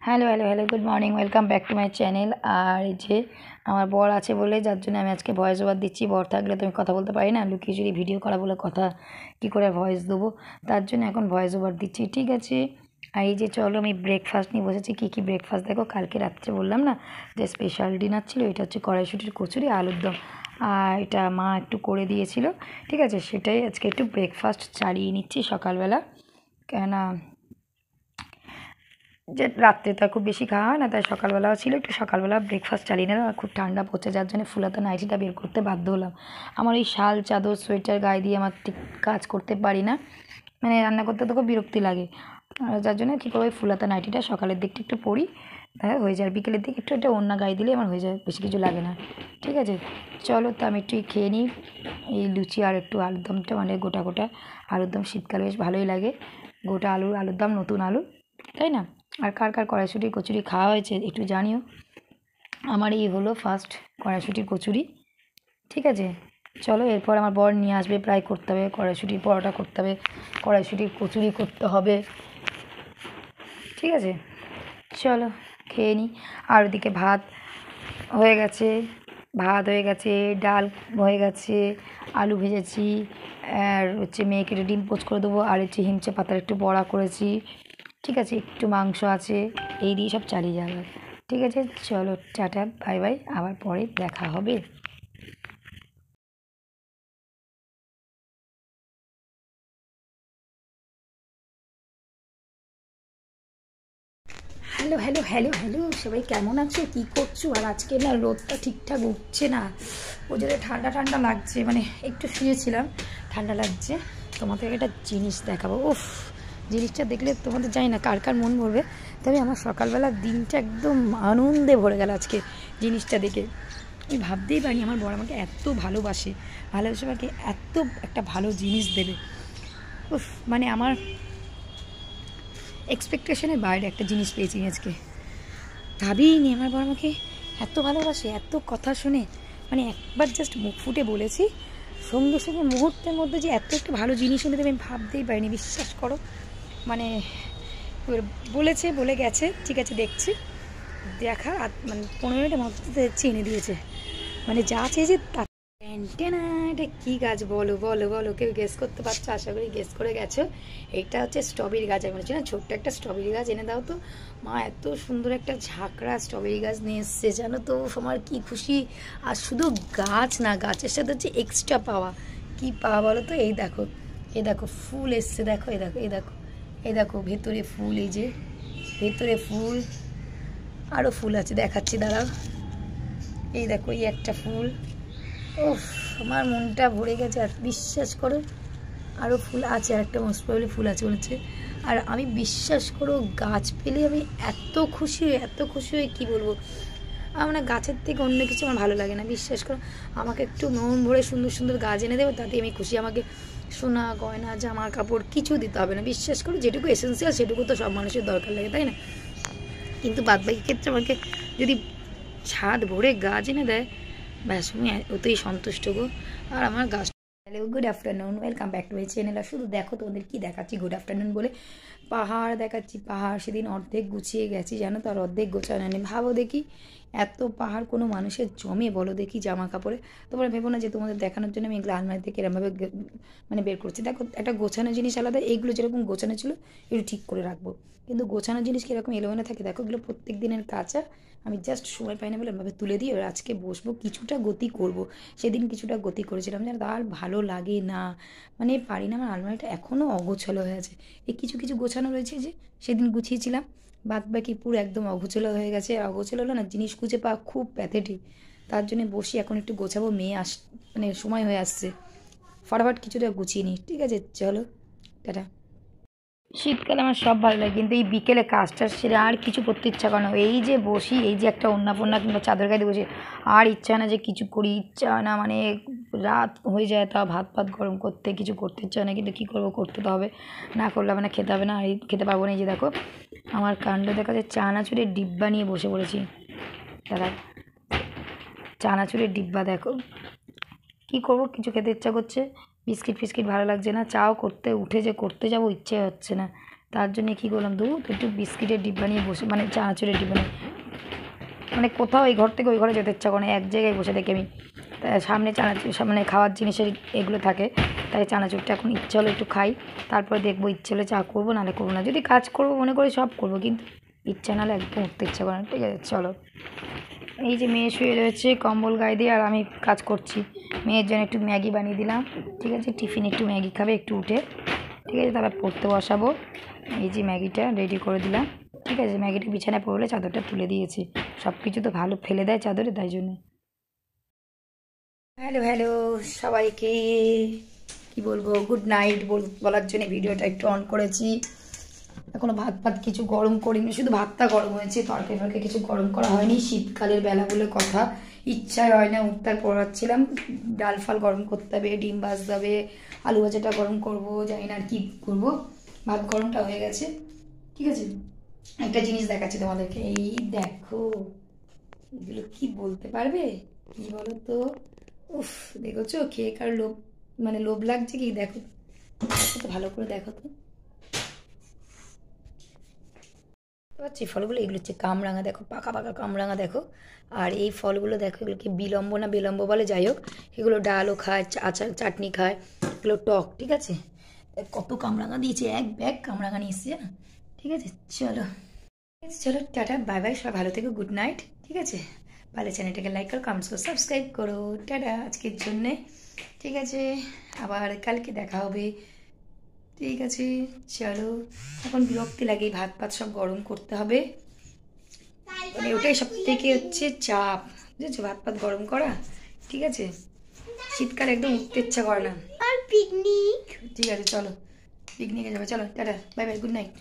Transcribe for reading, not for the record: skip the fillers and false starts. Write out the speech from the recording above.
Hello hello hello good morning, welcome back to my channel. আর এই যে আমার বর আছে বলে, যার জন্য আমি আজকে ভয়েস ওভার দিচ্ছি। বর থাকলে তো আমি কথা বলতে পারি না, লুকিয়ে চুরি ভিডিও করা বলে কথা কী করে ভয়েস দেবো, তার জন্য এখন ভয়েস ওভার দিচ্ছি, ঠিক আছে। আর এই যে চলো আমি ব্রেকফাস্ট নিয়ে বসেছি। কী ব্রেকফাস্ট দেখো, কালকে রাত্রে বললাম না যে স্পেশাল ডিনার ছিল, এটা হচ্ছে কড়াইশুঁটির কচুরি আলুর দম। আর এটা মা একটু করে দিয়েছিল, ঠিক আছে। সেটাই আজকে একটু ব্রেকফাস্ট চালিয়ে নিচ্ছি সকালবেলা, কেননা যে রাত্রে তো আর খুব বেশি খাওয়া হয় না, তাই সকালবেলাও ছিল, একটু সকালবেলা ব্রেকফাস্ট চালিয়ে নিলাম। আর খুব ঠান্ডা পড়ছে, যার জন্য ফুলাতা নাইটিটা বের করতে বাধ্য হলাম। আমার এই শাল চাদর সোয়েটার গায়ে দিয়ে আমার ঠিক কাজ করতে পারি না, মানে রান্না করতে তো খুব বিরক্তি লাগে। যার জন্য কী করবো, ওই ফুলাতা নাইটিটা সকালের দিকটা একটু পরি, তাহলে হয়ে যায়। বিকেলের দিকে একটু একটা ওড়না গায়ে দিলে আমার হয়ে যায়, বেশি কিছু লাগে না, ঠিক আছে। চলো তো আমি একটু খেয়ে নিই এই লুচি আর একটু আলুর দমটা, মানে গোটা গোটা আলুর দম শীতকালে বেশ ভালোই লাগে। গোটা আলুর দম, নতুন আলু, তাই না। আর কার কার কড়াইশুঁটির কচুরি খাওয়া হয়েছে একটু জানিও। আমার এই হলো ফার্স্ট কড়াইশুঁটির কচুরি, ঠিক আছে। চলো এরপর আমার বর নিয়ে আসবে, প্রায় করতে হবে কড়াইশুঁটির পরোটা, করতে হবে কড়াইশুঁটির কচুরি, করতে হবে, ঠিক আছে। চলো খেয়ে নিই। আর ওদিকে ভাত হয়ে গেছে, ডাল হয়ে গেছে, আলু ভেজেছি, আর হচ্ছে মেয়েকে ডিম পোচ করে দেবো, আর হচ্ছে হিমচে পাতার একটু বড়া করেছি, ঠিক আছে। একটু মাংস আছে, এই দিয়ে সব চালিয়ে যাবে, ঠিক আছে। চলো টাটা বাই বাই, আবার পরে দেখা হবে। হ্যালো হ্যালো হ্যালো হ্যালো সবাই কেমন আছো, কী করছো? আর আজকে না রোদটা ঠিকঠাক উঠছে না, ওই জন্য ঠান্ডা ঠান্ডা লাগছে, মানে একটু শুয়েছিলাম, ঠান্ডা লাগছে। তোমাদের একটা জিনিস দেখাবো, উফ, জিনিসটা দেখলে তোমাদের জানি না কার কার মন ভরবে, তবে আমার সকালবেলার দিনটা একদম আনন্দে ভরে গেল আজকে জিনিসটা দেখে। আমি ভাবতেই পারিনি আমার বড় আমাকে এত ভালোবাসে আমাকে এত একটা ভালো জিনিস দেবে। উফ, মানে আমার এক্সপেকটেশনের বাইরে একটা জিনিস পেয়েছি আজকে। ভাবিনি আমার বড় আমাকে এত ভালোবাসে, এত কথা শুনে, মানে একবার জাস্ট মুখ ফুটে বলেছি, সঙ্গে সঙ্গে মুহূর্তের মধ্যে যে এত একটা ভালো জিনিস এনে দেবে আমি ভাবতেই পারিনি, বিশ্বাস করো। মানে বলে গেছে, ঠিক আছে দেখছি, দেখা মানে 15 মিনিটের মধ্যে এনে দিয়েছে, মানে যা চেয়েছে তা। না, এটা কী গাছ বলো বলো বলো, কেউ গেস করতে পারছো? আশা করি গেস করে গেছো। এইটা হচ্ছে স্ট্রবেরি গাছ। আমি বলছি না ছোট্ট একটা স্ট্রবেরি গাছ এনে দাও তো। মা এত সুন্দর একটা ঝাঁকড়া স্ট্রবেরি গাছ নিয়ে এসছে, জানো তো আমার কি খুশি। আর শুধু গাছ না, গাছের সাথে হচ্ছে এক্সট্রা পাওয়া, কি পাওয়া বলো তো। এই দেখো ফুল এসছে, দেখো এই দেখো ভেতরে ফুল, এই যে ভেতরে ফুল, আরও ফুল আছে দেখাচ্ছি দাঁড়াও। এই দেখো এই একটা ফুল, উফ, আমার মনটা ভরে গেছে। আর বিশ্বাস করো আরও ফুল আছে, আর একটা মোস্ট প্রবলি ফুল আছে মনে হচ্ছে। আর আমি বিশ্বাস করো গাছ পেলে আমি এত খুশি হয়ে কী বলবো। আমার না গাছের থেকে অন্য কিছু আমার ভালো লাগে না, বিশ্বাস করো। আমাকে একটু মন ভরে সুন্দর সুন্দর গাছ এনে দেবে, তাতে আমি খুশি। আমাকে সোনা গয়না জামা কাপড় কিছু দিতে হবে না, বিশ্বাস করো। যেটুকু এসেন্সিয়াল সেটুকু তো সব মানুষের দরকার লাগে, তাই না। কিন্তু বাদবাকি ক্ষেত্রে আমাকে যদি ছাদ ভরে গাছ এনে দেয়, ব্যাস আমি ওতেই সন্তুষ্ট গো। আর আমার গাছ। Hello good afternoon, welcome back to my channel. আর শুধু দেখো তোমাদের কি দেখাচ্ছি গুড আফটারনুন বলে, পাহাড় দেখাচ্ছি। পাহাড় সেদিন অর্ধেক গুছিয়ে গেছি জানো তো, আর অর্ধেক গোছানো নেই। ভাবো দেখি এত পাহাড় কোনো মানুষের জমে বলো দেখি জামা কাপড়ে? তোমরা ভেবো না যে তোমাদের দেখানোর জন্য আমি এগুলো আলমারি থেকে এরমভাবে মানে বের করছি। দেখো একটা গোছানো জিনিস আলাদা, এইগুলো যেরকম গোছানো ছিল এগুলো ঠিক করে রাখবো, কিন্তু গোছানো জিনিস কীরকম এলোমেলো থাকে দেখো, এগুলো প্রত্যেক দিনের কাঁচা, আমি জাস্ট সময় পাই না বলে এভাবে তুলে দিই। এবার আজকে বসবো, কিছুটা গতি করব। সেদিন কিছুটা গতি করেছিলাম যেন, আর ভালো লাগে না, মানে পারি না। আমার আলমারিটা এখনও অগোছালো হয়ে আছে। এই কিছু কিছু গোছানো রয়েছে যে সেদিন গুছিয়েছিলাম, বাদ বাকি পুরো একদম অগোছালো হয়ে গেছে। আর অগোছালো হলো না, জিনিস খুঁজে পাওয়া খুব প্যাথেটিক। তার জন্য বসি এখন একটু গোছাবো, মেয়ে মানে সময় হয়ে আসছে, ফটাফট কিছুটা গুছিয়ে নিই, ঠিক আছে। চলো টাটা। শীতকালে আমার সব ভালো লাগে, কিন্তু এই বিকেলে কাজটা সেরে আর কিছু করতে ইচ্ছা করে না। এই যে বসি, এই যে একটা ওড়না ফোড়না কিংবা চাদর গায়ে বসি, আর ইচ্ছা না যে কিছু করি, ইচ্ছা না, মানে রাত হয়ে যায় তা ভাত গরম করতে, কিছু করতে ইচ্ছা না, কিন্তু কী করবো, করতে তো হবে, না করলে হবে না, খেতে হবে না। আর খেতে পারবো না। এই যে দেখো আমার কাণ্ড দেখা যায়, চানাচুরের ডিব্বা নিয়ে বসে পড়েছি। দাদা চানাচুরের ডিব্বা দেখো, কী করবো, কিছু খেতে ইচ্ছা করছে, বিস্কিট ফিস্কিট ভালো লাগছে না, চাও করতে উঠে যে করতে যাবো ইচ্ছে হচ্ছে না, তার জন্য কী করলাম, একটু বিস্কিটের ডিব্বা নিয়ে বসে, মানে চানাচুরের ডিব্বা নিয়ে, মানে কোথাও এই ঘর থেকে ওই ঘরে যেতে ইচ্ছা করে না, এক জায়গায় বসে দেখি আমি সামনে চানাচুর, মানে খাওয়ার জিনিসের এগুলো থাকে, তাই চানাচুরটা এখন ইচ্ছে হলো একটু খাই, তারপরে দেখবো ইচ্ছে হলে চা করবো, নাহলে করবো না। যদি কাজ করবো মনে করি সব করবো, কিন্তু ইচ্ছা নাহলে একদম উঠতে ইচ্ছা করে না। ঠিক আছে, চলো। এই যে মেয়ে শুয়ে রয়েছে কম্বল গায়ে দিয়ে, আর আমি কাজ করছি। মেয়ের জন্য একটু ম্যাগি বানিয়ে দিলাম। ঠিক আছে, টিফিন একটু ম্যাগি খাবে একটু উঠে। ঠিক আছে, তারপর পড়তে বসাবো। এই যে ম্যাগিটা রেডি করে দিলাম। ঠিক আছে, ম্যাগিটা বিছানায় পড়লে চাদরটা তুলে দিয়েছি। সব কিছু তো ভালো ফেলে দেয় চাদরে, তাই জন্যে। হ্যালো হ্যালো সবাইকে, কি বলবো, গুড নাইট বলার জন্য ভিডিওটা একটু অন করেছি। এখনো ভাত কিছু গরম করিনি, শুধু ভাতটা গরম হয়েছে, তরকারি কিছু গরম করা হয়নি। শীতকালের বেলা বলে কথা, ইচ্ছাই হয় না উঠতে। পড়াচ্ছিলাম ডাল ফাল গরম করতে হবে, ডিম ভাজতে হবে, আলু ভাজাটা গরম করব, জানি না আর কি করবো। ভাত গরমটা হয়ে গেছে। ঠিক আছে, একটা জিনিস দেখাচ্ছি তোমাদেরকে। এই দেখো, এগুলো কি বলতে পারবে, কি বলো তো? উফ, দেখেছো খেয়ে কার লোভ, মানে লোভ লাগছে কি? দেখো তো ভালো করে, দেখো তো পাচ্ছি ফলগুলো। এগুলো হচ্ছে কামরাঙা, দেখো পাকা পাকা কামরাঙা দেখো। আর এই ফলগুলো দেখো, এগুলোকে বিলম্ব না বিলম্ব বলে, যাই হোক। এগুলো ডালও খায়, আচার চাটনি খায়, এগুলো টক। ঠিক আছে, কত কামরাঙা দিয়েছে, এক ব্যাগ কামরাঙা নিয়ে এসছে। ঠিক আছে, চলো চলো, টাটা বাই বাই, সবাই ভালো থেকো, গুড নাইট। ঠিক আছে, ভালো চ্যানেলটাকে লাইক করো, কমেন্টস করো, সাবস্ক্রাইব করো। টাটা আজকের জন্যে। ঠিক আছে, আবার কালকে দেখা হবে। ঠিক আছে, চলো। এখন বিরক্তি লাগে, ভাত সব গরম করতে হবে, মানে ওটাই সব থেকে হচ্ছে চাপ, বুঝেছো, ভাত গরম করা। ঠিক আছে, শীতকালে একদম উঠতে ইচ্ছা করে না। আর পিকনিক, ঠিক আছে চলো, পিকনিকে যাবে, চলো tata bye bye, good night.